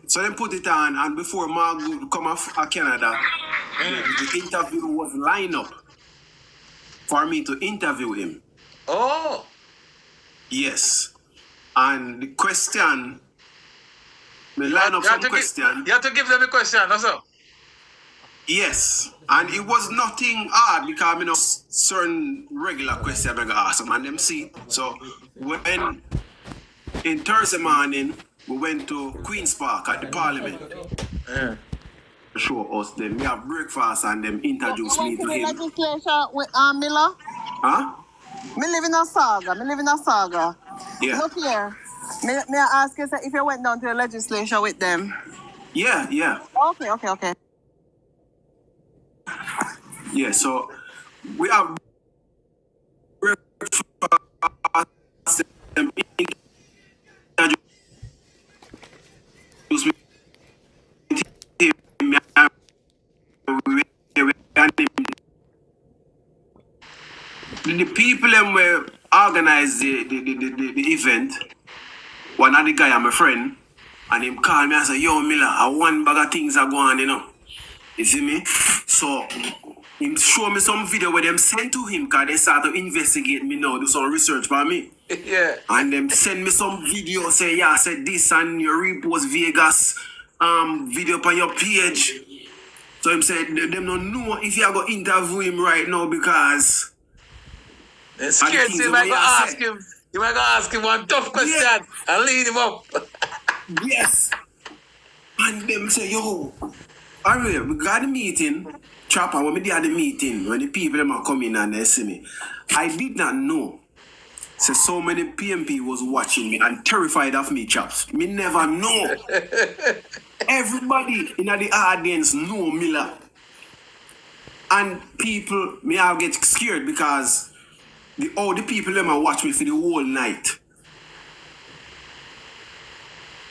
So they put it on, and before Mark come off Canada, the interview was lined up for me to interview him. Oh. Yes. And the question, me line up some question. You have to give them a question, also. Yes. And it was nothing hard because certain regular questions I got ask them and them see. So when in Thursday morning we went to Queen's Park at the Parliament. Yeah. Show us them. We have breakfast and them introduced me to him. Legislation with Miller? Huh? Me live in a saga. Yeah. Look here. May I ask you if you went down to the legislature with them? Yeah. Okay. Yeah, so we have breakfast them introduced me to him. The people them were organized the event. One of the guy I'm a friend, and him called me and said, "Yo, Miller, I one bag of things are going, you know." You see me? So him show me some video where them sent to him because they start to investigate me now, do some research for me. Yeah. And them send me some video, say, yeah, I said this and you repost Vegas video on your page. So him said them don't know if you are going to interview him right now because they're scared, so you might go ask him. You might go ask him one tough question and lead him up. Yes. And them say, yo, alright, we got the meeting, Chopper, when we did the meeting, when the people them are coming and they see me, I did not know. So many PNP was watching me and terrified of me, chaps. Me never know. Everybody in the audience know Miller. And people, me I get scared because all the people them are watch me for the whole night.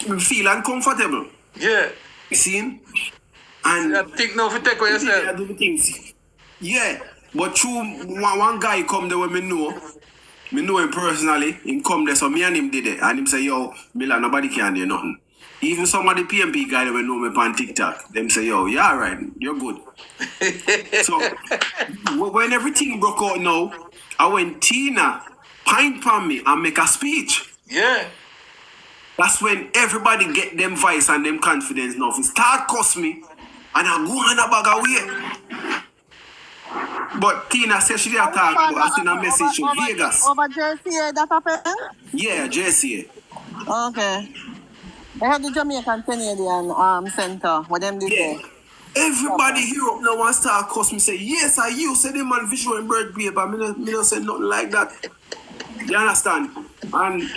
Me feel uncomfortable. Yeah. You see? And I think now if you take away yourself. I do the things. Yeah. But through one guy come there when me know him personally, him come there, so me and him did it. And him say, yo, Miller, nobody can do nothing. Even some of the PNP guys that know me on TikTok, them say, yo, yeah, right, you're good. So when everything broke out now, I went Tina, pint on me and make a speech. Yeah. That's when everybody get them voice and them confidence now. If it start cost me, and I go on a bag away. But Tina said she didn't talk, but I sent a message to Vegas. Over JCA that happened? Yeah, JCA. Okay. They have the Jamaican Canadian Center. What them did there? Everybody here up now and start cost me say, yes, I you say the man visual and bird paper. Me don't say nothing like that. You understand? And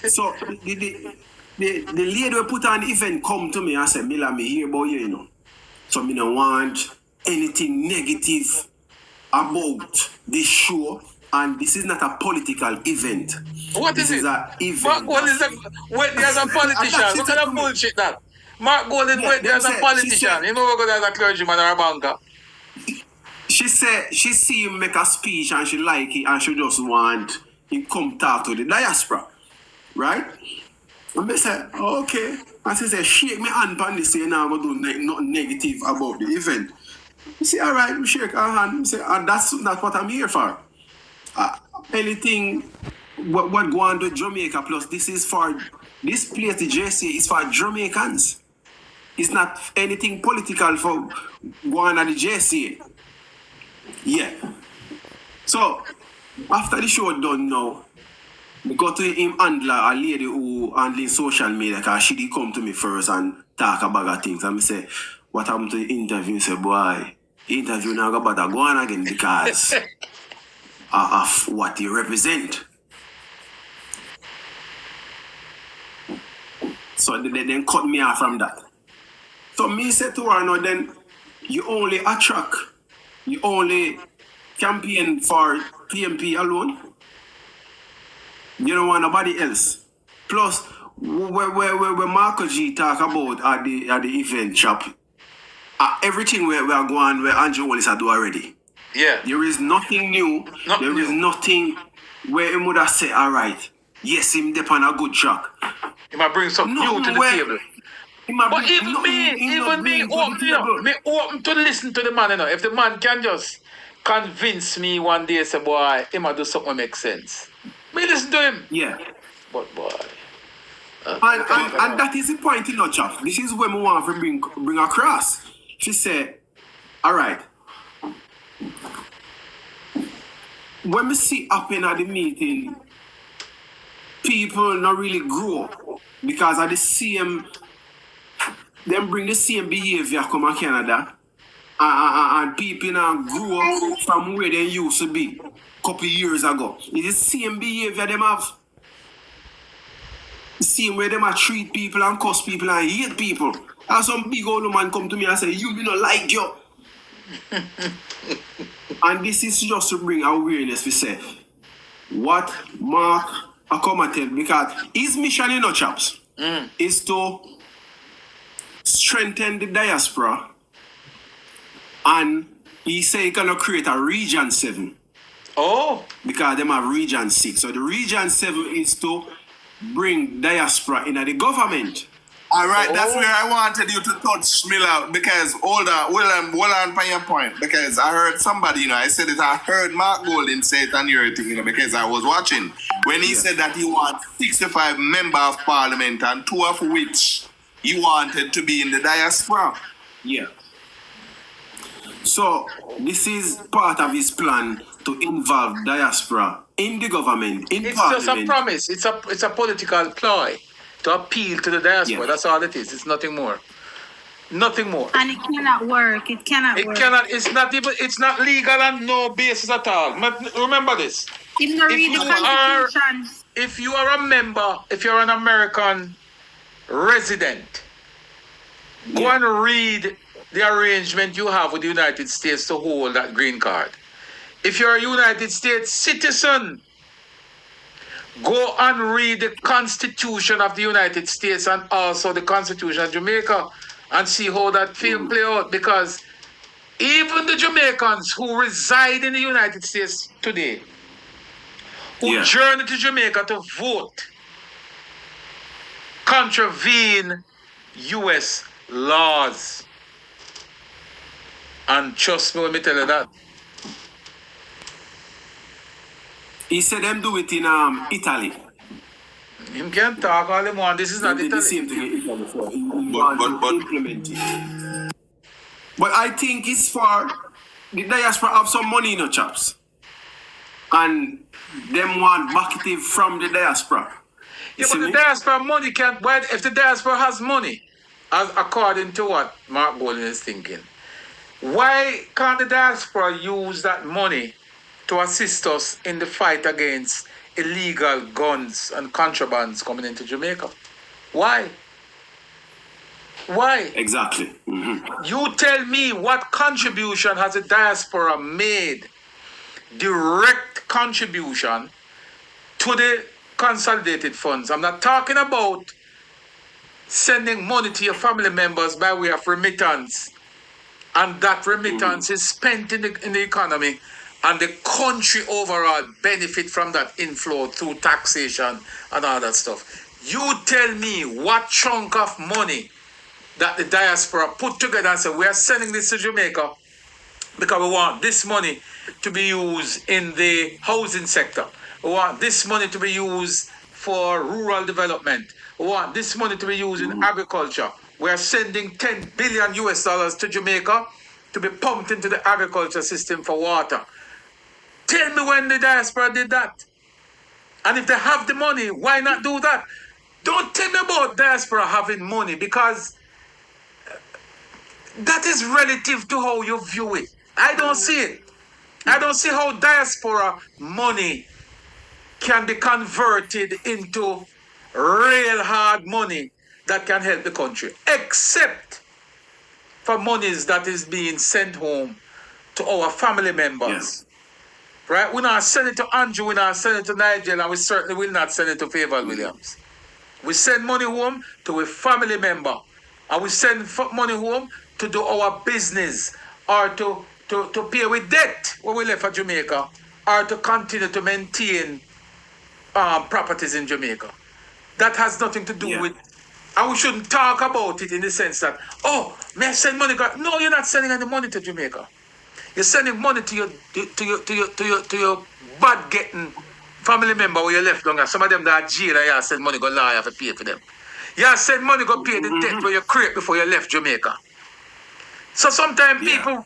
so the lady who put on the event come to me and said, Miller, me hear about you, you know. So me don't want anything negative about this show, and this is not a political event. What this is it? An event. Mark Gold is went there as a politician. What kind of bullshit that? Mark Gold went there as a politician. You know what as a clergyman or a banker. She said she see him make a speech and she like it and she just want him come talk to the diaspora. Right? And I said, okay. And she said, shake me hand and this say now I'm going to do nothing negative about the event. You say, all right, we shake our hand. We say, and that's what I'm here for. Anything what go on to Jamaica plus this place the JC is for Jamaicans. It's not anything political for going on the JC. Yeah. So after the show done now, we go to him handler, a lady who handling social media, because she did come to me first and talk about things. And I say, what happened to the interview? I say, boy, the interview now got better go on again because of what he represent. So they then cut me off from that. So me said to her, no, then you only campaign for PNP alone. You don't want nobody else. Plus, where Marco G talk about at the event shop, everything we are going where Andrew Wallace do already. Yeah. There is nothing new. There is nothing where he would have said, all right, yes, him dep on a good track. He might bring something new to the table. But even me open to listen to the man, you know. If the man can just convince me one day, say, boy, he might do something that makes sense. Me listen to him. Yeah. But boy. And that is the point, you know, chap. This is what we want to bring across. She said, all right. When we see happen at the meeting, people not really grow because of the same, them bring the same behavior come to Canada and people now grow up from where they used to be a couple years ago. It's the same behavior them have. The same way them treat people and cuss people and hate people. And some big old man come to me and say, you not like you. And this is just to bring awareness, we say. What Mark accommodated, because his mission in chaps is to strengthen the diaspora, and he say he gonna create a region 7. Oh. Because them have region 6. So the region 7 is to bring diaspora in the government. All right, that's where I wanted you to touch, Miller, because hold on by your point, because I heard somebody, you know, I said it, I heard Mark Golden say it on your thing, you know, because I was watching, when he said that he wants 65 members of parliament, and 2 of which he wanted to be in the diaspora. Yeah. So, this is part of his plan to involve diaspora in the government, in it's parliament. It's just a promise. It's a political ploy to appeal to the diaspora. Yeah. That's all it is. It's nothing more. Nothing more. And it cannot work. It cannot work. It's not legal on no basis at all. Remember this. If you are a member, if you're an American resident, go and read the arrangement you have with the United States to hold that green card. If you're a United States citizen, go and read the Constitution of the United States and also the Constitution of Jamaica and see how that film play out. Because even the Jamaicans who reside in the United States today, who journey to Jamaica to vote, contravene U.S. laws. And trust me when me tell you that. He said them do it in Italy. Him can't talk all him want. This is not Italy. The same thing in Italy before. But implement it. But I think it's for the diaspora have some money in the chaps. And them want back it from the diaspora. Yeah, but the diaspora money can't. Why, if the diaspora has money, as according to what Mark Golden is thinking, why can't the diaspora use that money to assist us in the fight against illegal guns and contrabands coming into Jamaica? Why? Why? Exactly. Mm-hmm. You tell me, what contribution has the diaspora made? Direct contribution to the consolidated funds. I'm not talking about sending money to your family members by way of remittance, and that remittance is spent in the economy, and the country overall benefit from that inflow through taxation and all that stuff. You tell me what chunk of money that the diaspora put together and say, we are sending this to Jamaica because we want this money to be used in the housing sector. We want this money to be used for rural development. We want this money to be used in agriculture. We are sending $10 billion to Jamaica to be pumped into the agriculture system for water. Tell me when the diaspora did that. And if they have the money, why not do that? Don't tell me about diaspora having money, because that is relative to how you view it. I don't see it. I don't see how diaspora money can be converted into real hard money that can help the country, except for monies that is being sent home to our family members. Yes. Right? We're not sending it to Andrew, we're not sending it to Nigel, and we certainly will not send it to Favour Williams. We send money home to a family member, and we send money home to do our business, or to pay with debt when we left for Jamaica, or to continue to maintain properties in Jamaica. That has nothing to do Yeah. with, and we shouldn't talk about it in the sense that, oh, may I send money? No, you're not sending any money to Jamaica. You're sending money to your bad getting family member where you left longer. Some of them that are jail, you send money go lawyer to pay for them. You send money go pay the debt where you create before you left Jamaica. So sometimes people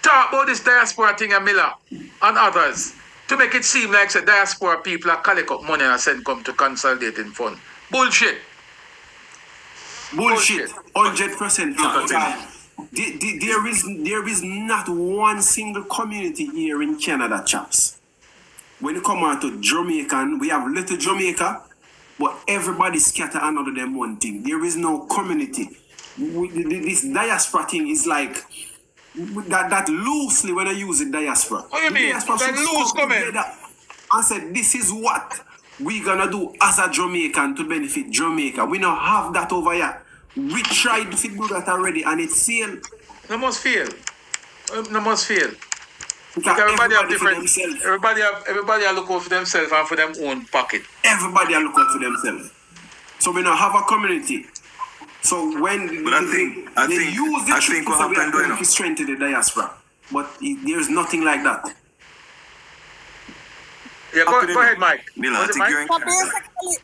talk about this diaspora thing and Miller and others to make it seem like the diaspora people are collect up money and send come to consolidating fund. Bullshit. Bullshit. 100%. There is not one single community here in Canada, chaps. When you come out to Jamaican, we have little Jamaica, but everybody scatter another them one thing. There is no community. This diaspora thing is like that loosely when I use the diaspora. What do you mean? That loose comment? I said, this is what we gonna do as a Jamaican to benefit Jamaica. We don't have that over here. We tried to do that already and it failed. No must fail. No must fail. Because Everybody have different. for themselves. Everybody are looking for themselves and for them own pocket. Everybody are looking for themselves. So we don't have a community. So when But I think what we are happened going to strengthen the diaspora. But there's nothing like that. Yeah, go ahead, Mike. Miller, Was it Mike?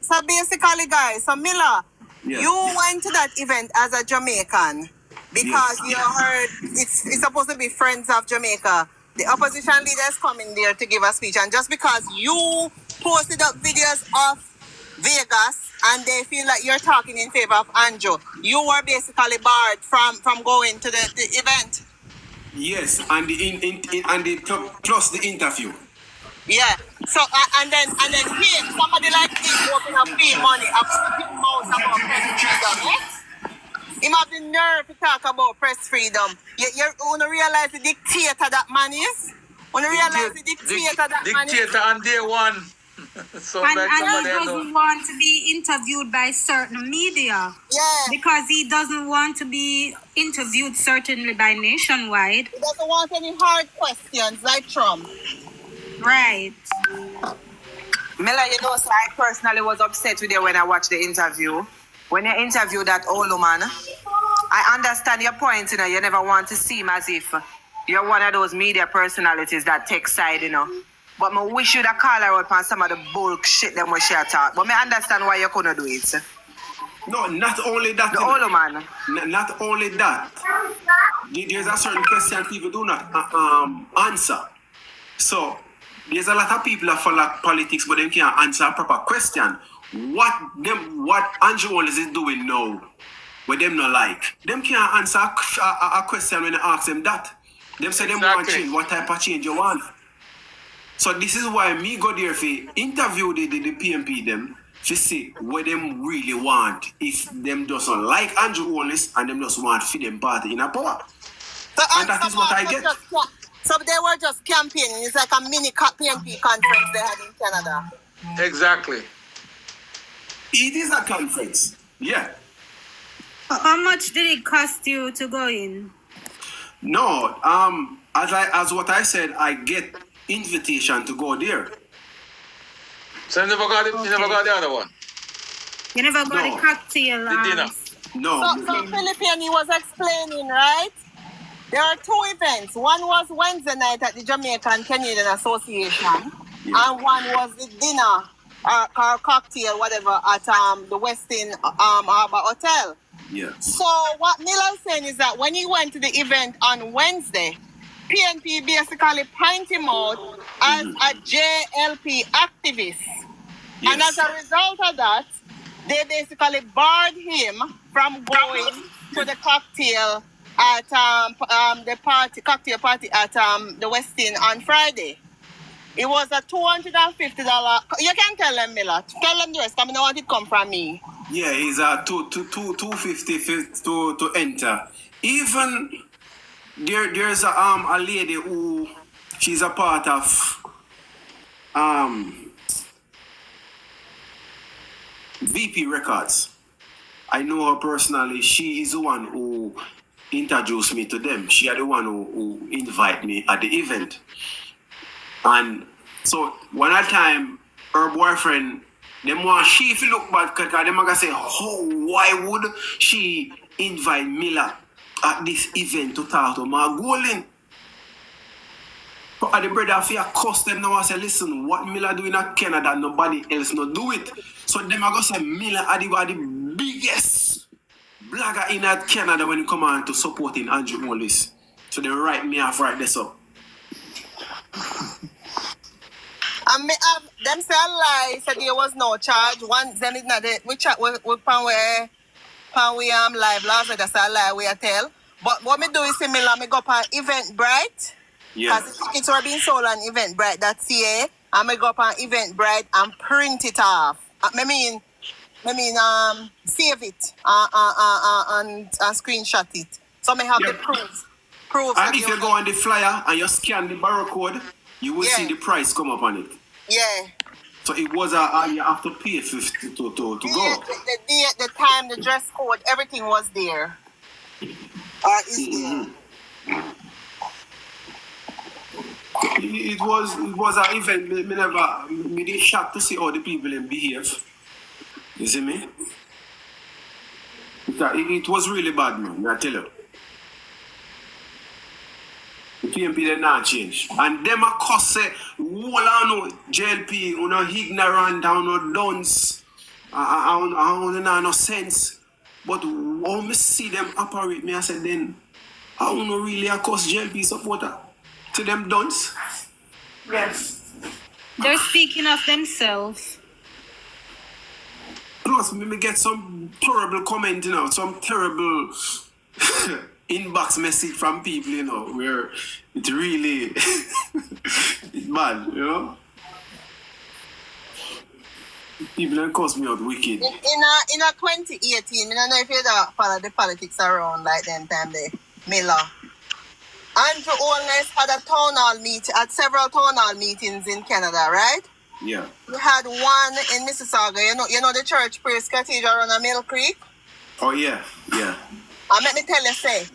So basically, guys, so Miller, Yeah. you went to that event as a Jamaican because you heard it's supposed to be Friends of Jamaica. The opposition leaders coming there to give a speech, and just because you posted up videos of Vegas and they feel like you're talking in favor of Andrew, you were basically barred from going to the event. Yes, and plus the interview. Yeah. So and then him, somebody like him open up free money, up him mouth about press freedom. Yes? Him have the nerve to talk about press freedom. You wanna realize the dictator that man is? Wanna realize the dictator that man is? Dictator on day one. So And like he somebody I know. doesn't want to be interviewed by certain media. Yeah. Because he doesn't want to be interviewed certainly by Nationwide. He doesn't want any hard questions like Trump. Right. Mela, you know, so I personally was upset with you when I watched the interview. When you interviewed that old man, I understand your point, you know, you never want to seem as if you're one of those media personalities that take side, you know. But I wish you'd have called her out on some of the bullshit that we share talk. But I understand why you couldn't do it. No, not only that. The old man. Not only that. There's a certain question people do not answer. So there's a lot of people that follow politics, but they can't answer a proper question. What Andrew Wallace is doing now, what them not like, them can't answer a question when they ask them that. Them say them want change. What type of change you want? So this is why me go there for interview the PNP them to see what them really want. If them doesn't like Andrew Wallace and them just want to feed them party in a power. So, And that is what I get. So they were just campaigning. It's like a mini PNP conference they had in Canada. Exactly. It is a conference. Yeah. How much did it cost you to go in? No, as what I said, I get invitation to go there. So you never got the other one. You never got No. a cocktail. The dinner. No. So Philippine, he was explaining, right? There are two events. One was Wednesday night at the Jamaican Canadian Association, and one was the dinner or cocktail, whatever, at the Westin Harbour Hotel. Yeah. So what Miller's saying is that when he went to the event on Wednesday, PNP basically point him out as a JLP activist. Yes. And as a result of that, they basically barred him from going to the cocktail at the cocktail party at the Westin on Friday. It was a $250. You can tell them, Miller. Tell them the rest. I mean, I want it come from me. Yeah, it's a $250 to enter. Even there's a lady who she's a part of VP Records. I know her personally. She is the one who introduced me to them. She is the one who invited me at the event. And so one time her boyfriend, them want she if you look bad because them are gonna say, oh, why would she invite Miller at this event to talk to Margolin? But the brother if you cuss them now and say, listen, what Miller doing in Canada, nobody else not do it. So them are gonna say Miller are the biggest blogger in Canada when it come on to supporting Andrew Wallace. So they write me off right this up. Them say a lie, said there was no charge. One them is not we chat with pan we live last week, that's a lie we tell. But what me do is similar, me go up on Eventbrite. Yeah. Because the tickets were being sold on Eventbrite.ca, and me go up on Eventbrite and print it off. I mean save it and screenshot it. So me have the proof. And if you go on the flyer and you scan the barcode, you will see the price come up on it. Yeah. So it was you have to pay 50 to go. The date, the time, the dress code, everything was there. Is there. It was an event. Me did shocked to see how the people behave. You see me? It was really bad, man. I tell you. The PNP did not change. And them a cuss say, no JLP, no ignorant, no dunce, no sense. But when I see them operate, I said, then, I don't really a cuss JLP supporter. To them dunce. Yes. They're speaking of themselves. Plus, me get some terrible comment, some terrible inbox message from people, where it really it's bad, People don't cause me out wicked. In a 2018, I don't know if you follow the politics around like them time they Miller. Andrew Holness had had several town hall meetings in Canada, right? Yeah. We had one in Mississauga. You know the church praise cathedral on a Mill Creek? Oh yeah. And let me tell you, say,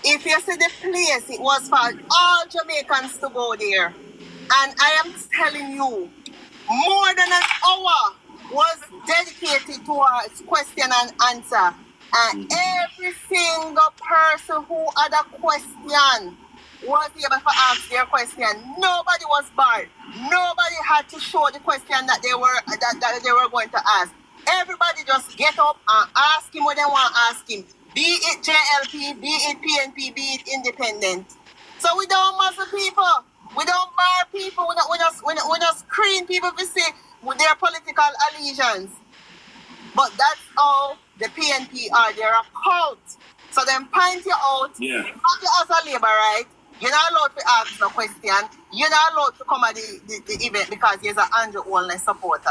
if you see the place, it was for all Jamaicans to go there. And I am telling you, more than an hour was dedicated towards question and answer. And every single person who had a question was able to ask their question. Nobody was barred. Nobody had to show the question that they were going to ask. Everybody just get up and ask him what they want to ask him. Be it JLP, be it PNP, be it independent. So we don't muzzle people. We don't bar people. We just screen people to see with their political allegiance. But that's all the PNP are. They're a cult. So them point you out. Yeah. Not you as a labor, right? You're not allowed to ask no question. You're not allowed to come at the event because you're an Andrew Holness supporter.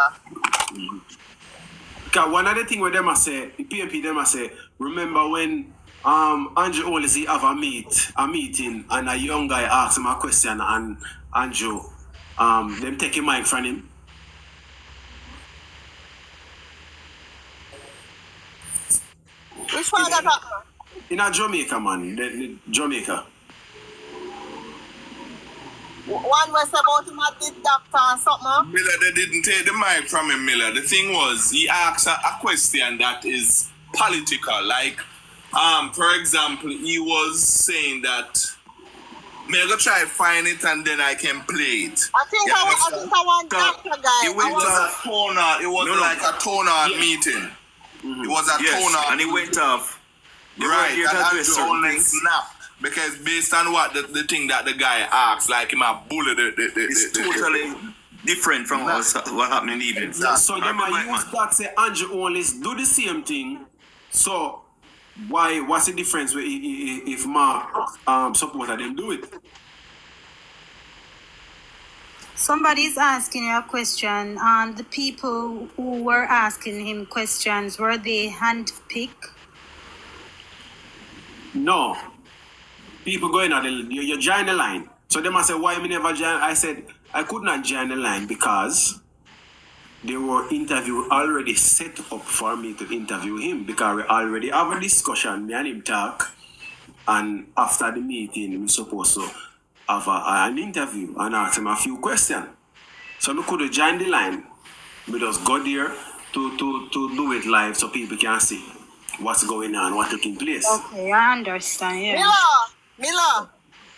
Because one of the things where them I say, the PNP them I say, remember when Andrew Holness have a meeting and a young guy asked him a question and Andrew them take a mic from him. Which one that happened? In a Jamaica, man. The Jamaica. One was about him at the doctor and something. Miller, they didn't take the mic from him, Miller. The thing was, he asked a question that is political. Like, for example, he was saying that, may I go try to find it and then I can play it. I think I want doctor guy. It was like a tonal meeting. It was a tonal. And he went off. Right, and Andrew only snapped. Because based on what the thing that the guy asked, like him a bully it's totally different from what happened in the evening. So them use that say Andrew Holness do the same thing. So what's the difference if Mark supporter them do it? Somebody's asking you a question. The people who were asking him questions, were they handpicked? No. People going on you join the line. So they must say, why me never join? I said, I could not join the line because there were interview already set up for me to interview him because we already have a discussion, me and him talk. And after the meeting, we're supposed to have an interview and ask him a few questions. So we could have joined the line. We just got there to do it live so people can see what's going on, what's taking place. Okay, I understand, yeah. Mila.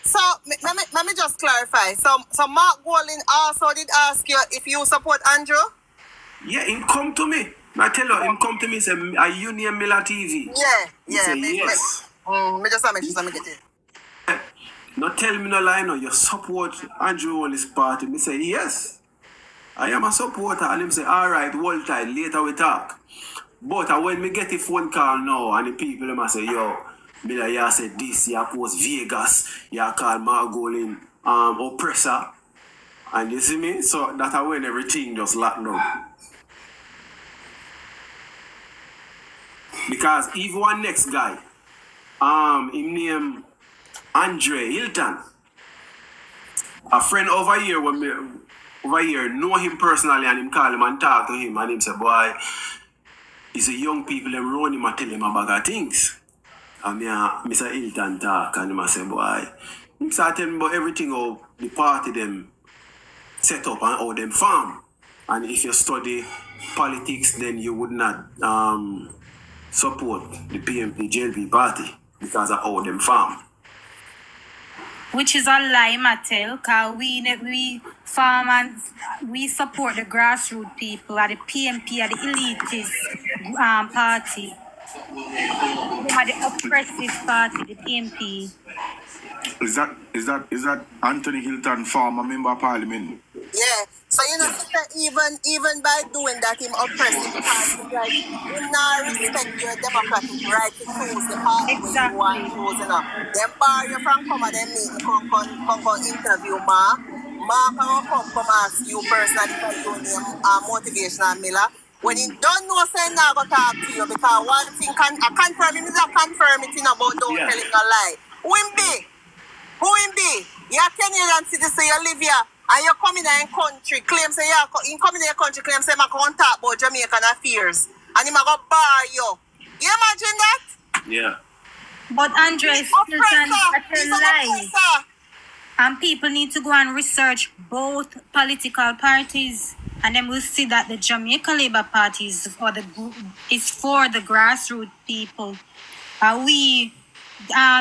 So let me just clarify. So Mark Golding also did ask you if you support Andrew? Yeah, him come to me. I tell you, him come to me, say, are you near Miller TV? Yeah. He say, yes. Me just let me get it. No tell me no lie, no. You support Andrew Wallis party. Me say, yes. I am a supporter. And him say, all right, hold tight. Later we talk. But when me get a phone call now, and the people them say, yo, Miller, you said this, you post Vegas, you call Mark Golding oppressor. And you see me? So that's when everything just locked down. Because even one next guy, him name Andre Hilton. A friend over here know him personally and him call him and talk to him and him say, boy, he's a young people them run him and tell him about bag of things. And Mr. Hilton talk and him say, boy, him start telling about everything how the party them set up and how them farm. And if you study politics, then you would not support the PNP JLP party because of how them farm. Which is a lie, Mattel, because we farm and we support the grassroots people at the PNP, at the elitist party. At the oppressive party, the PNP. Is that Anthony Hilton, former member of parliament? Yeah. So even by doing that, him oppressing the party, like him not respect your democratic right to choose the party when you want to choose, you know. Them bar you from come and them meeting, come interview Mark. Mark can come ask you personally for your name motivational Miller. When he don't know, say now go talk to you because one thing I confirm him is a confirm it in about don't tell him no lie. Who him be? You're Kenyan citizen, you live here, and you come in the country, claim say you come in the country, claim say I can't talk about Jamaican affairs, and he go bar you. You imagine that? Yeah. But Andre is still trying to lie. And people need to go and research both political parties, and then we'll see that the Jamaica Labour Party is for the grassroots people. We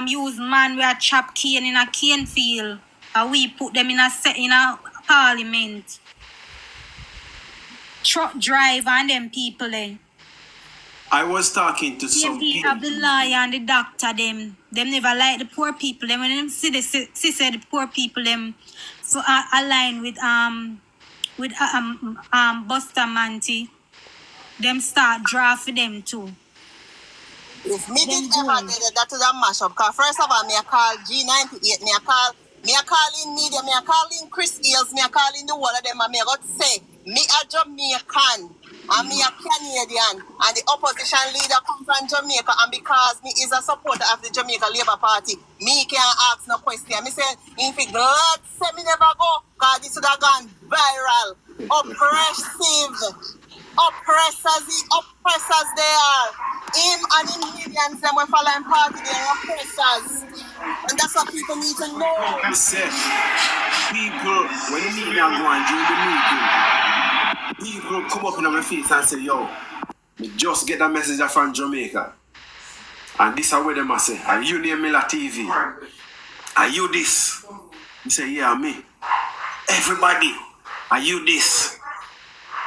use man with a chop cane in a cane field. We put them in a parliament. Truck driver and them people then. I was talking to some people. Have the lawyer and the doctor them never like the poor people. Them when them see the poor people them so align with Bustamante, them start draft for them too. If me did ever did that to that mashup, because first of all, me I call G98, me I call in media, me I call in Chris Eels, me I call in the whole of them, and me I got to say, me a Jamaican, and me a Canadian, and the opposition leader come from Jamaica, and because me is a supporter of the Jamaica Labour Party, me can't ask no question. Me say, if it glad say me never go, because this would have gone viral, oppressors they are. Him and him millions them will follow him party, they are oppressors. And that's what people need to know. I said, people, when the meeting are going during the meeting, people come up in my face and say, yo, me just get that message from Jamaica. And this is where them say, are you near Miller TV? Are you this? You say, yeah, me. Everybody, are you this?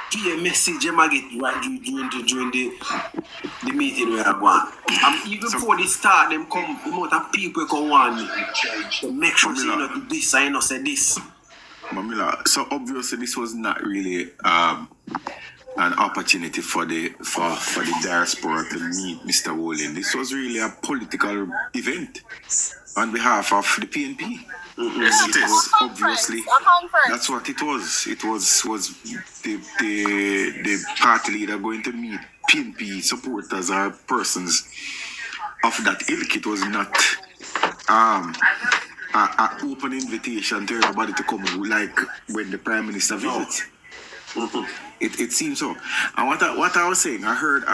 Give a message them I get right during the meeting where I want. And even before they start, them come, the amount of people come want me to make sure say, you know, do this, I know say this. Mamila, so obviously this was not really an opportunity for the diaspora to meet Mr. Wolin. This was really a political event on behalf of the PNP. Mm-hmm. Yes, it is. Obviously, that's what it was. It was the party leader going to meet PNP supporters or persons of that ilk. It was not an open invitation to everybody to come, like when the Prime Minister visits. Mm-hmm. It seems so. And what I was saying, I heard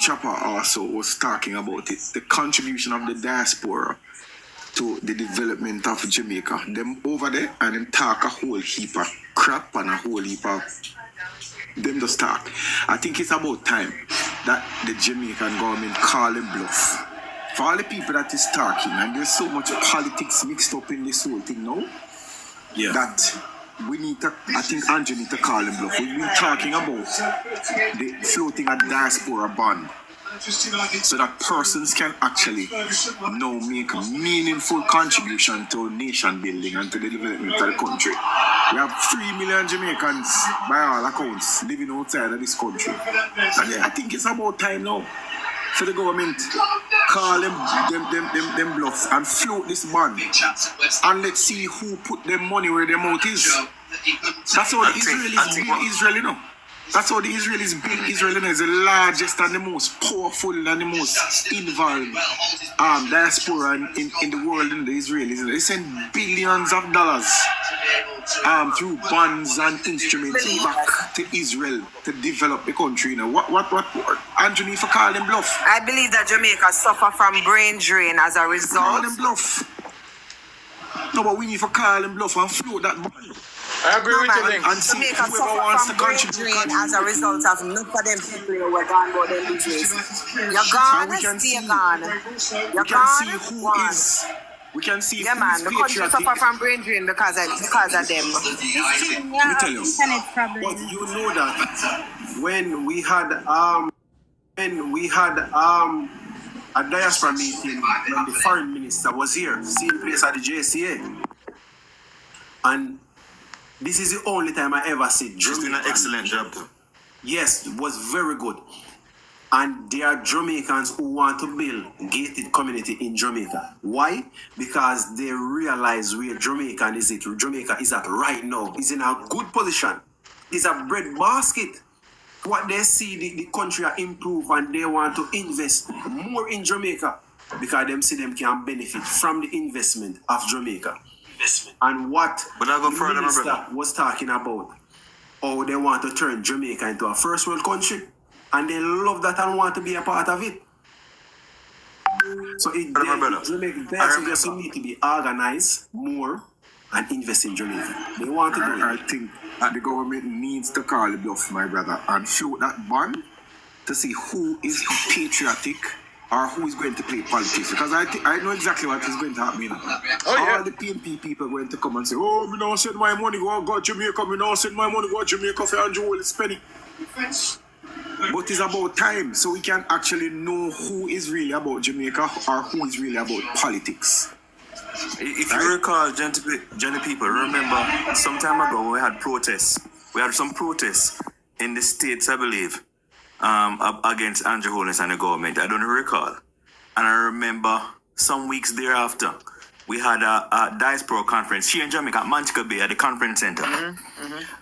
Chopper also was talking about it, the contribution of the diaspora to the development of Jamaica. Them over there and them talk a whole heap of crap and a whole heap of them just talk. I think it's about time that the Jamaican government call him bluff. For all the people that is talking, and there's so much politics mixed up in this whole thing now, that we need to, I think Andrew need to call him bluff. We've been talking about the floating a diaspora bond, so that persons can actually now make a meaningful contribution to nation building and to the development of the country. We have 3 million Jamaicans, by all accounts, living outside of this country. And I think it's about time now for the government call them bluffs and float this bond. And let's see who put them money where their mouth is. That's how the Israelis build Israel, you know. That's how the Israelis build Israel, you know. It's the largest and the most powerful and the most involved diaspora in the world, in the Israelis. They send billions of dollars through bonds and instruments back to Israel to develop the country. You know what Anthony for calling bluff? I believe that Jamaica suffer from brain drain as a result. Call them bluff. No, but we need to call them bluff and float that bond. I agree with you, Link. And see Jamaica whoever wants to suffer from brain contribute. drain as a result of enough of them people who were gone about their business. You're gone, stay gone. You're gone, We can see yeah, man, the country suffer from brain drain because of them. Let me tell you. Internet problem. But you know that when we had a diaspora meeting when the foreign minister was here, same place at the JCA, and this is the only time I ever see She's doing an excellent job. Yes, it was very good. And there are Jamaicans who want to build gated community in Jamaica. Why? Because they realize where Jamaica is at right now. It's in a good position. It's a bread basket. What they see the country improve and they want to invest more in Jamaica because them see them can benefit from the investment of Jamaica. And what the minister was talking about, how they want to turn Jamaica into a first world country. And they love that and want to be a part of it. So Jamaica just need to be organized more and invest in Jamaica. They want to do it. I think the government needs to call the bluff, my brother, and float that bond to see who is patriotic or who is going to play politics. Because I know exactly what is going to happen. All the PNP people are going to come and say, oh, me don't send my money, go Jamaica, me don't send my money, go Jamaica for Andrew Will spend it. But it's about time so we can actually know who is really about Jamaica or who is really about politics. If you recall, Johnny people, remember some time ago we had protests. We had some protests in the States, I believe, against Andrew Holness and the government. I don't recall. And I remember some weeks thereafter, we had a Diaspora conference here in Jamaica at Manchester Bay at the conference center.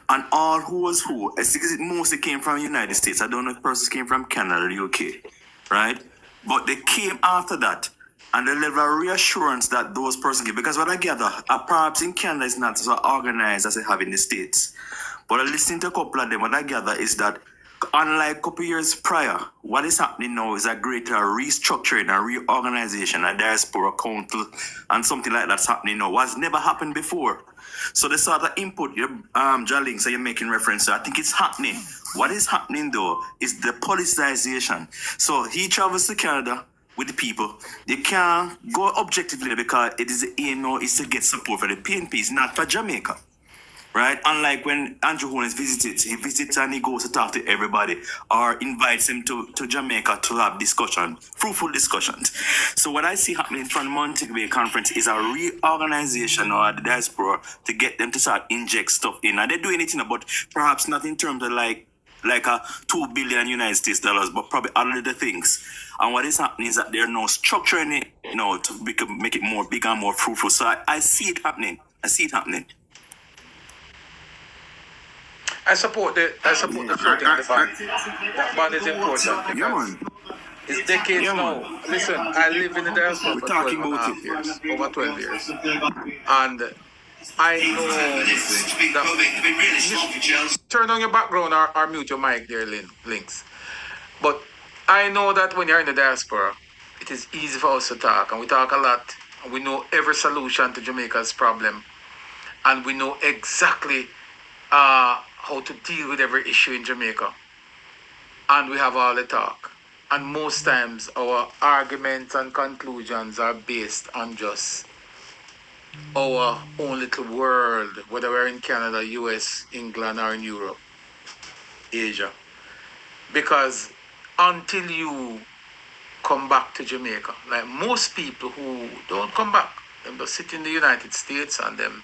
And all who was who, it mostly came from the United States. I don't know if persons came from Canada or the UK, right? But they came after that. And the level of reassurance that those persons give, because what I gather, perhaps in Canada is not so organized as they have in the States. But I listened to a couple of them, what I gather is that unlike a couple years prior, what is happening now is a greater restructuring and reorganization, a diaspora council and something like that's happening now. What's never happened before. So the sort of input, Jalink, so you're making reference to, I think it's happening. What is happening though is the politicization. So he travels to Canada with the people. They can't go objectively because it is the aim now is to get support for the PNP. It's not for Jamaica. Right? Unlike when Andrew Holness visits, he visits and he goes to talk to everybody or invites them to Jamaica to have discussion, fruitful discussions. So what I see happening from the Montego Bay conference is a reorganization or the diaspora to get them to start inject stuff in. And they're doing it, but perhaps not in terms of like a $2 billion United States dollars, but probably other things. And what is happening is that they're now structuring it, to make it more big and more fruitful. So I see it happening. I support the floating of the bond. That bond is important because it's decades now. Listen, I live in the diaspora for 12 years, over 12 years. And I know that... Turn on your background or mute your mic there, Links. But I know that when you're in the diaspora, it is easy for us to talk, and we talk a lot We know every solution to Jamaica's problem, and we know exactly how to deal with every issue in Jamaica. And we have all the talk. And most times our arguments and conclusions are based on just our own little world, whether we're in Canada, US, England, or in Europe, Asia. Because until you come back to Jamaica, like most people who don't come back, them just sit in the United States and them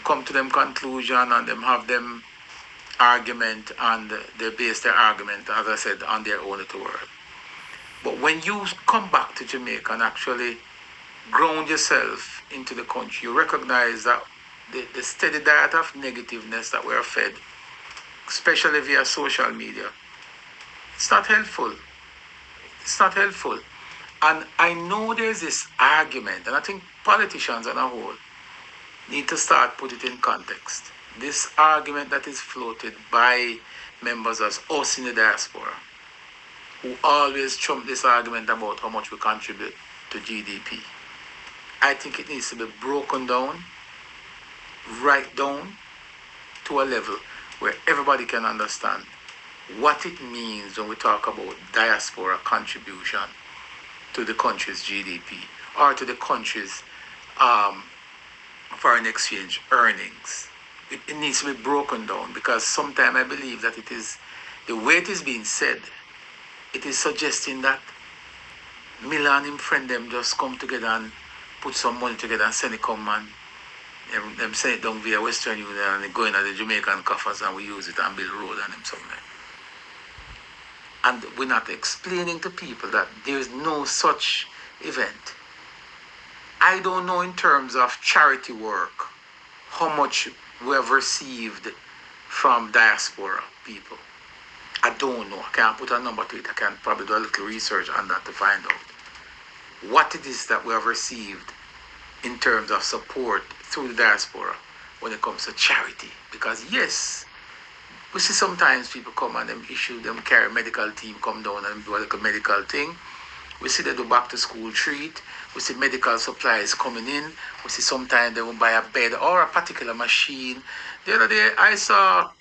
come to them conclusion and them have them argument, and they base their argument, as I said, on their own little world. But when you come back to Jamaica and actually ground yourself into the country, you recognize that the steady diet of negativeness that we're fed, especially via social media, it's not helpful. It's not helpful. And I know there's this argument, and I think politicians on a whole need to start put it in context. This argument that is floated by members of us in the diaspora, who always trump this argument about how much we contribute to GDP. I think it needs to be broken down, right down to a level where everybody can understand what it means when we talk about diaspora contribution to the country's GDP or to the country's foreign exchange earnings. It needs to be broken down, because sometimes I believe that it is, the way it is being said, it is suggesting that Miller and him friend them just come together and put some money together and send it come and them send it down via Western Union and they go in at the Jamaican coffers and we use it and build road and them somewhere. And we're not explaining to people that there is no such event. I don't know in terms of charity work how much we have received from diaspora people. I don't know. I can't put a number to it. I can probably do a little research on that to find out what it is that we have received in terms of support through the diaspora when it comes to charity. Because yes, we see sometimes people come and them carry medical team come down and do a little medical thing. We see they do back to school treat. We see medical supplies coming in. We see sometimes they will buy a bed or a particular machine. The other day I saw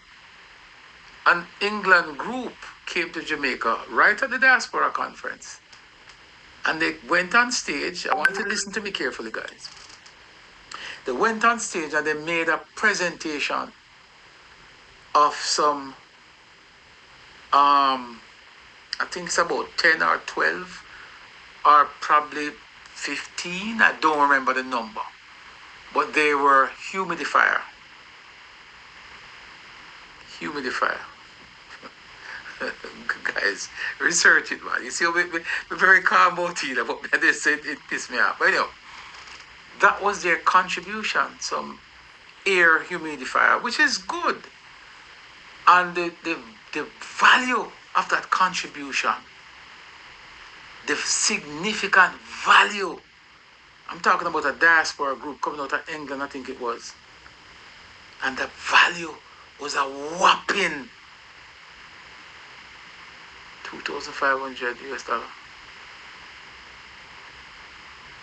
an England group came to Jamaica right at the Diaspora conference. And they went on stage. I want you to listen to me carefully, guys. They went on stage and they made a presentation of some, I think it's about 10 or 12 or probably 15. I don't remember the number. But they were humidifier. Guys, research it, man. You see, we're very calm about it, but they said it pissed me off. But anyway, that was their contribution, some air humidifier, which is good. And the value of that contribution, the significant value. I'm talking about a diaspora group coming out of England, I think it was. And the value was a whopping $2,500 US.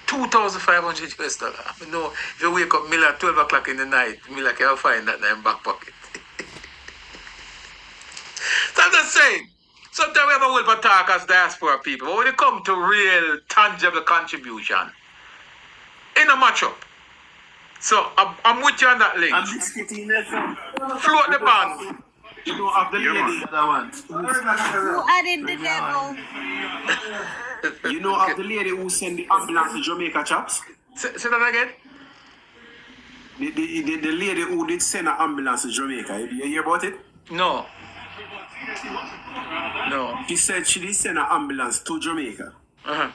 $2,500 US. I mean, no, if you wake up Miller at 12 o'clock in the night, Miller can find that in the back pocket. So I'm just saying, sometimes we have a whole lot of talk as diaspora people, but when it comes to real, tangible contribution, in a matchup. So I'm with you on that link. I'm just getting there. Float the band. You know, of the lady that I want. Who added the devil? You know of the lady who sent the ambulance to Jamaica, chaps? Say that again? The lady who did send an ambulance to Jamaica. You hear about it? No. She said she did send an ambulance to Jamaica. Uh-huh.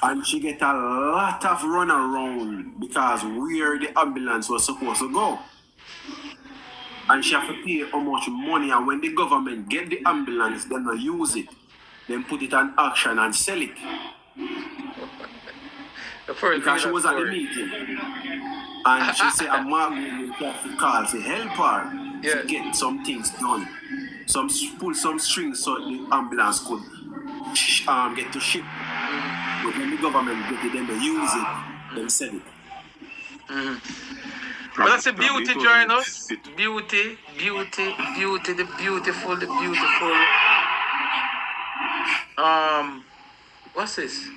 And she get a lot of run around because where the ambulance was supposed to go. And she have to pay how much money, and when the government get the ambulance, they don't use it. Then put it on auction and sell it. Because she was at the meeting. And she said, I'm going to call to help her to get some things done. Pull some strings so the ambulance could get to ship. But when the government get it, then they use it. Them said it. But that's the beauty, Probably join it was- us. it- Beauty, the beautiful. What's this?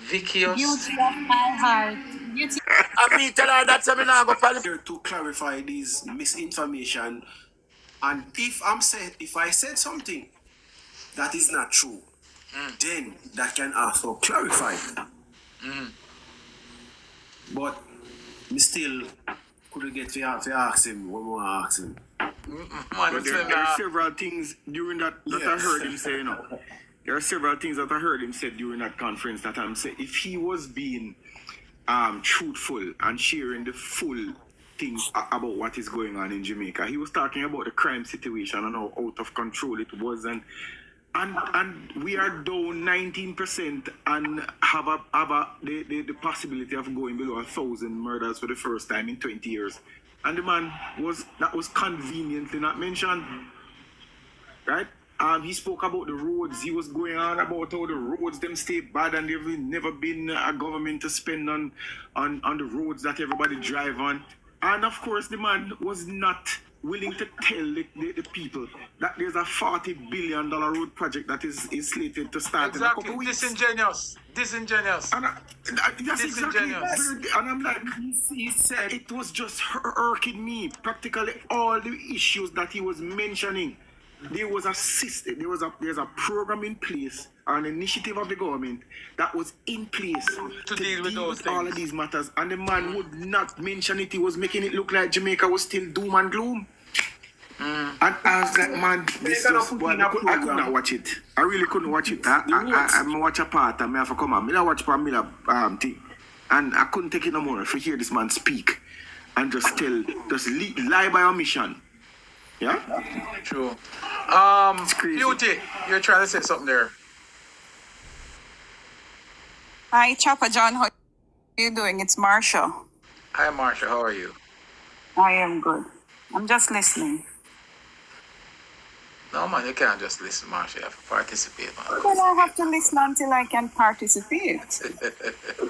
Vickious. Beauty of my heart. Beauty. I mean, tell her that seminar go for Here to clarify these misinformation, and if I said something that is not true, then that can also clarify. But me still couldn't get to ask him what more ask him. Man, But there are several things during that I Yes. heard him say, There are several things that I heard him say during that conference that I'm saying if he was being truthful and sharing the full things about what is going on in Jamaica. He was talking about the crime situation and how out of control it was, and we are down 19% and have the possibility of going below 1,000 murders for the first time in 20 years. And the man was conveniently not mentioned, right? He spoke about the roads. He was going on about how the roads them stay bad and there's never been a government to spend on the roads that everybody drive on. And of course, the man was not willing to tell the people that there's a $40 billion road project that is slated to start in a couple Exactly. weeks. Disingenuous. And that's exactly Disingenuous. and I'm like, he said it was just irking me. Practically all the issues that he was mentioning, there was a system, there's a program in place, an initiative of the government that was in place To deal with those all things. of these matters, and the man would not mention it. He was making it look like Jamaica was still doom and gloom. And I was like, man, this just, I could not watch it. I really couldn't watch it. I watch a part and I have to come on. I watch Pamela thing. And I couldn't take it no more to hear this man speak and just lie by omission. Yeah? True. crazy. Beauty, you're trying to say something there. Hi, Chopper John. How are you doing? It's Marsha. Hi, Marsha. How are you? I am good. I'm just listening. No, man, you can't just listen, Marsha. You have to participate, man. Well, I have to listen until I can participate.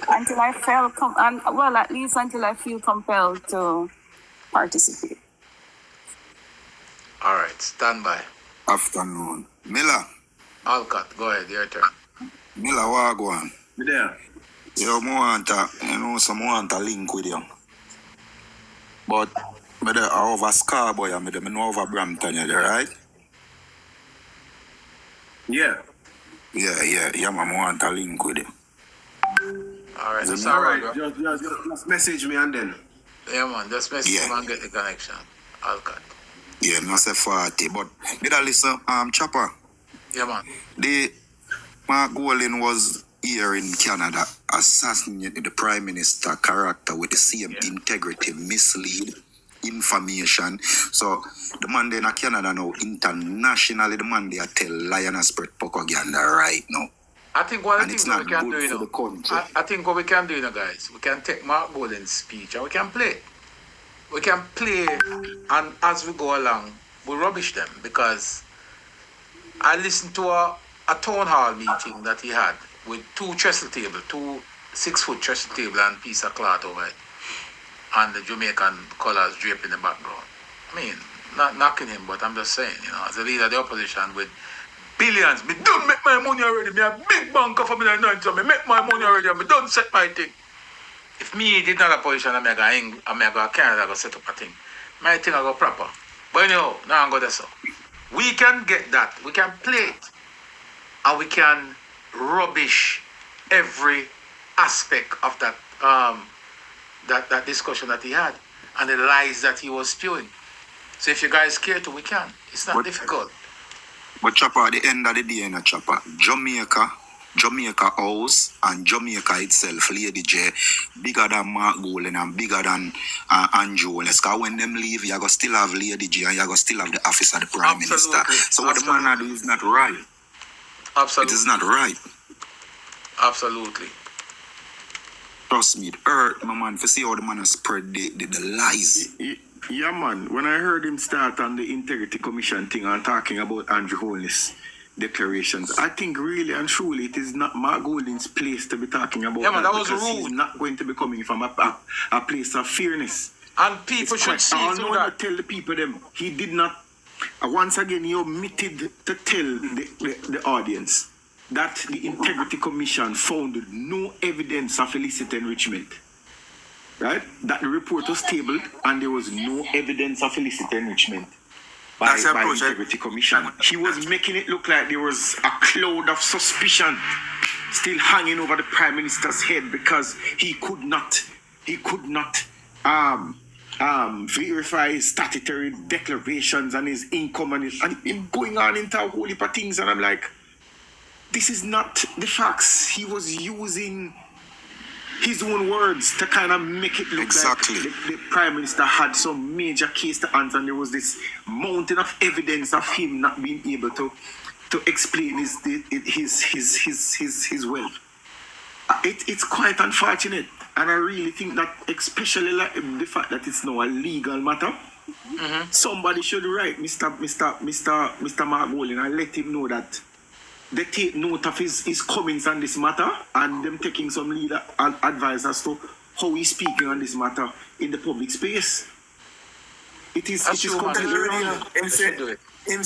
Until I at least until I feel compelled to participate. All right, stand by. afternoon. Miller, Alcott, go ahead, your turn. Miller, what go on? Me there. You want a link with you. But me there over Scarborough, me know over Brampton, you there, right? Yeah. Yeah, man, I want a link with you. All right, it's All all right, Alright, bro. just message me and then. Yeah, man, just message Yeah. him and get the connection. Alcott. Yeah, me say 40, but me da listen, Chopper, Yeah, man. Mark Golding was here in Canada, assassinated the Prime Minister character with the same integrity, mislead information. So the man there in Canada now, internationally, the man there tell lion and spread propaganda right now. I think one of And the it's things that not we can good do, you for know, the country. I think what we can do, you know, guys, we can take Mark Golding's speech and we can play it. We can play, and as we go along, we rubbish them, because I listened to a town hall meeting that he had with two 6-foot trestle table and piece of cloth over it, and the Jamaican colours draped in the background. I mean, not knocking him, but I'm just saying, you know, as a leader of the opposition with billions, me done make my money already, me a big banker for me and so me make my money already, and me done set my thing. If me did not a position, I'm going to Canada go set up a thing. My thing I go proper. But anyhow, now I'm going to so. We can get that. We can play it. And we can rubbish every aspect of that that discussion that he had and the lies that he was spewing. So if you guys care to, we can. It's not difficult. But Chopper, at the end of the day, in a Chopper, Jamaica House and Jamaica itself, Lady J, bigger than Mark Golding and bigger than Andrew. Because when them leave, you're going to still have Lady J and you're going to still have the office of the Prime Absolutely. Minister. So what the man do is not right. Absolutely. It is not right. Absolutely. Trust me, it hurt my man to see how the man has spread the lies. Yeah, man. When I heard him start on the Integrity Commission thing and talking about Andrew Holness, declarations. I think really and truly it is not Mark Golding's place to be talking about that was because rude. he's not going to be coming from a place of fairness. And people should see through that. Tell the people them he did not. Once again, he omitted to tell the audience that the Integrity Commission found no evidence of illicit enrichment. Right? That the report was tabled and there was no evidence of illicit enrichment by the Integrity Commission. He was making it look like there was a cloud of suspicion still hanging over the Prime Minister's head because he could not verify his statutory declarations and his income and him going on into a whole heap of things. And I'm like, this is not the facts. He was using his own words to kind of make it look like the Prime Minister had some major case to answer, and there was this mountain of evidence of him not being able to explain his wealth. It's quite unfortunate, and I really think that, especially like the fact that it's now a legal matter, somebody should write Mr. Mark Golding and let him know that they take note of his comments on this matter and them taking some legal advice as to how he's speaking on this matter in the public space. It is completely wrong. Him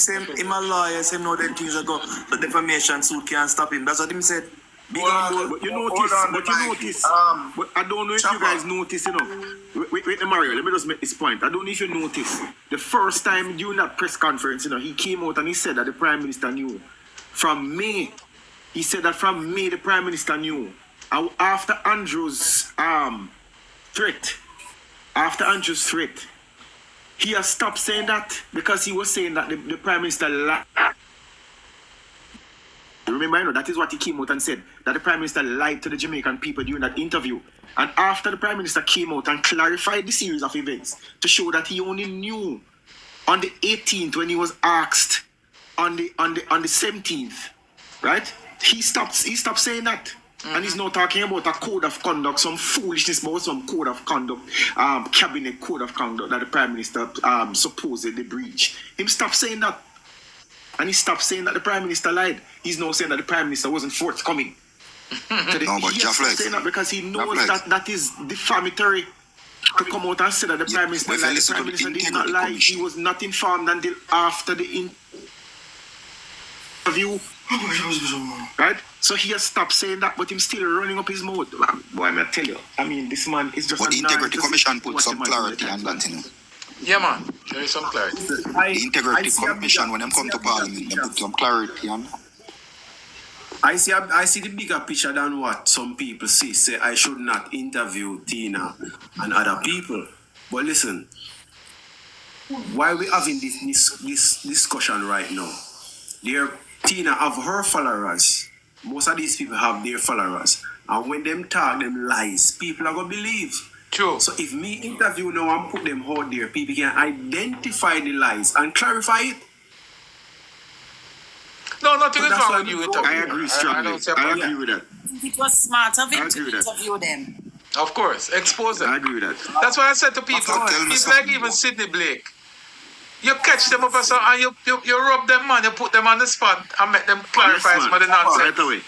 a lawyer, him know that things are go. The defamation suit can't stop him. That's what him said. But you notice, but I don't know if you guys notice, wait, Mario, let me just make this point. I don't know if you notice, the first time during that press conference, he came out and he said that the Prime Minister knew. From May, he said that from May the Prime Minister knew. After Andrew's threat, he has stopped saying that because he was saying that the Prime Minister lied. Remember, that is what he came out and said, that the Prime Minister lied to the Jamaican people during that interview. And after the Prime Minister came out and clarified the series of events to show that he only knew on the 18th when he was asked on the 17th, right? He stopped saying that. And he's now talking about a code of conduct, some foolishness about some code of conduct, cabinet code of conduct that the Prime Minister supposedly breached. Him stopped saying that. And he stopped saying that the Prime Minister lied. He's now saying that the Prime Minister wasn't forthcoming. He stopped saying that because he knows that is defamatory to come out and say that the Prime Minister lied. The Prime Minister did not lie. He was not informed until after the interview. Right? So he has stopped saying that, but he's still running up his mouth. Boy, I'm going to tell you, this man is just. But the Integrity Commission put some clarity on that, Yeah, man. There is some clarity. The Integrity Commission, when they come to Parliament, they put some clarity on. I see the bigger picture than what some people see. Say I should not interview Tina and other people. But listen, why we having this discussion right now? Tina have her followers. Most of these people have their followers. And when them talk them lies, people are going to believe. True. So if me interview now and put them out there, people can identify the lies and clarify it. No, nothing is wrong with you interview. I agree strongly. I agree with that. It was smart of him to interview them. Of course, expose them. I agree with that. That's why I said to people, it's like even Sidney Blake. You catch them up or so, and you rub them on, you put them on the spot and make them clarify some of the nonsense. Right away.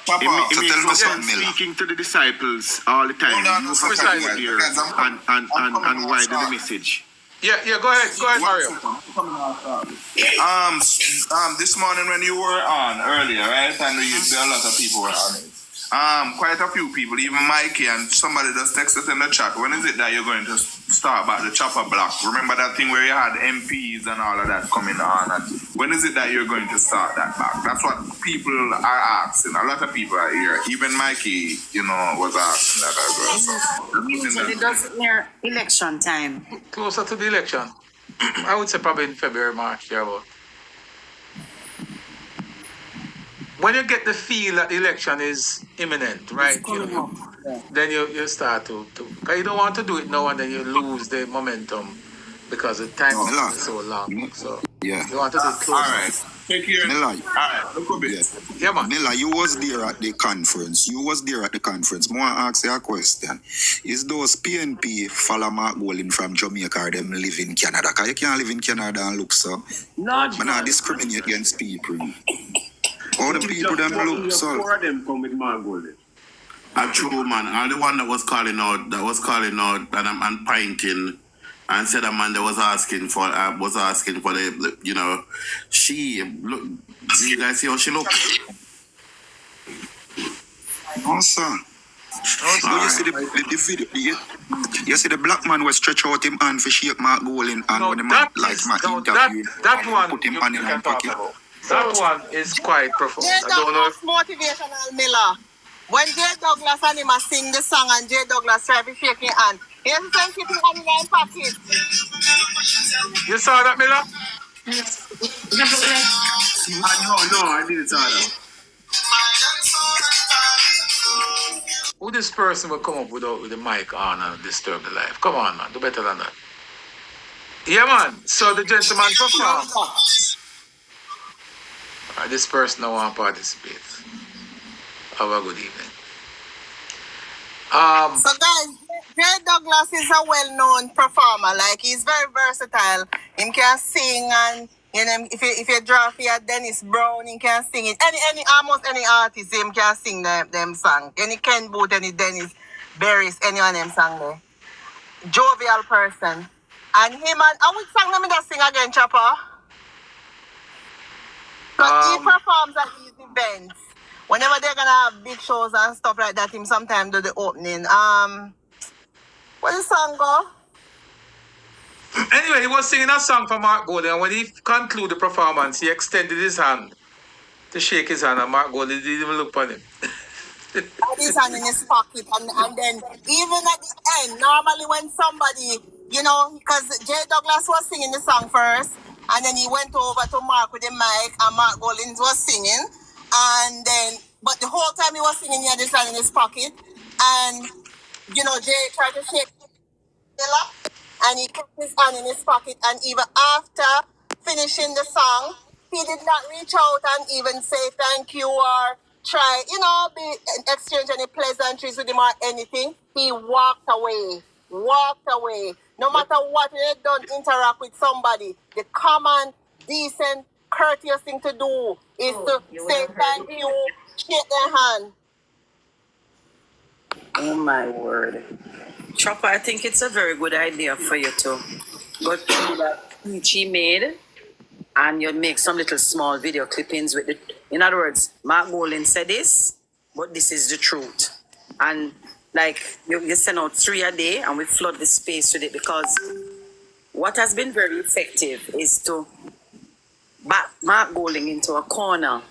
Speaking to the disciples all the time. You have to be here and widen the message. Yeah, go ahead, Mario. This morning when you were on earlier, right? And there a lot of people were on it. Quite a few people, even Mikey and somebody just texted in the chat. When is it that you're going to start about the chopper block? Remember that thing where you had MPs and all of that coming on? And when is it that you're going to start that back? That's what people are asking. A lot of people are here. Even Mikey, was asking that as well. So, usually does near election time. Closer to the election. I would say probably in February, March, thereabout. When you get the feel that the election is imminent, right? Then you start to because you don't want to do it now and then you lose the momentum because the time is so long. So you want to do it closer. All right. Take care. Miller, Alright, look a bit. Yeah, man. Miller, you was there at the conference. More ask you a question. Is those PNP follow Mark Golding from Jamaica or them live in Canada? Because you can't live in Canada and look so. Lord, Man, I discriminate against people. All the people them look so. Four of them come with Mark Golding. A true man. And the one that was calling out and pinting and said a man that was asking for the you know, she look. Do you guys see how she looks? No, sir. No, you see the video. You see the black man was stretch out him hand for shake Mark Golding and No, when the man interview, that one put him you hand in can his talk pocket. about. That one is quite profound. J. I don't know Douglas motivational Miller. When J. Douglas and him a sing the song and J. Douglas try to shake his hand, he has to keep his hand in his pocket. You saw that, Miller? No, I didn't saw that. Who this person will come up with the mic on and disturb the life? Come on, man. Do better than that. Yeah, man. So the gentleman performed. This person don't want to participate. Have a good evening. So guys, J. Douglas is a well-known performer. Like, he's very versatile. He can sing, and you know, if you draw for Dennis Brown, he can sing it. Almost any artist, him can sing them song. Any Ken Booth, any Dennis Berries, any one of them song there. Jovial person. And him and I would sing them that sing again, Chopper. Because he performs at these events. Whenever they're gonna have big shows and stuff like that, him sometimes do the opening. What the song go? Anyway, he was singing a song for Mark Golding, and when he concluded the performance, he extended his hand to shake his hand, and Mark Golding didn't even look at him. Had his hand in his pocket, and then even at the end, normally when somebody, you know, because J. Douglas was singing the song first, and then he went over to Mark with the mic, and Mark Golding was singing, and then, but the whole time he was singing, he had his hand in his pocket, and, you know, Jay tried to shake Miller, and he kept his hand in his pocket, and even after finishing the song, he did not reach out and even say thank you or try, you know, exchange any pleasantries with him or anything. He walked away. No matter what he had done, interact with somebody, the common, decent, courteous thing to do is to say thank you, shake their hand. oh my word. Chopper, I think it's a very good idea for you to go through that speech he made and you make some little small video clippings with it. In other words, Mark Golding said this, but this is the truth. And like you send out 3 a day and we flood the space with it, because what has been very effective is to back Mark Golding into a corner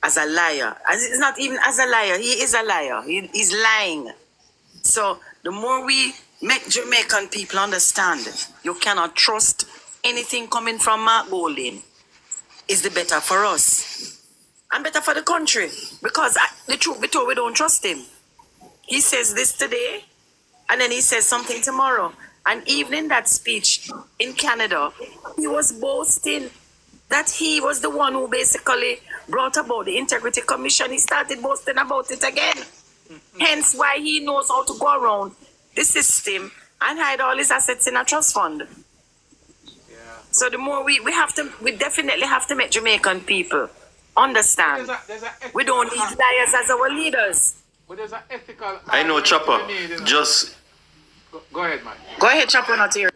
as a liar. As it's not even as a liar, he is a liar. He's lying. So the more we make Jamaican people understand you cannot trust anything coming from Mark Golding, is the better for us and better for the country, because the truth be told, we don't trust him. He says this today and then he says something tomorrow. And even in that speech in Canada, he was boasting that he was the one who basically brought about the Integrity Commission. He started boasting about it again. Hence why he knows how to go around the system and hide all his assets in a trust fund. Yeah. So the more we definitely have to make Jamaican people understand. We don't need liars as our leaders. But there's an ethical... I know, Chopper. Just... Go ahead, Mike. Go ahead, Chopper, not here.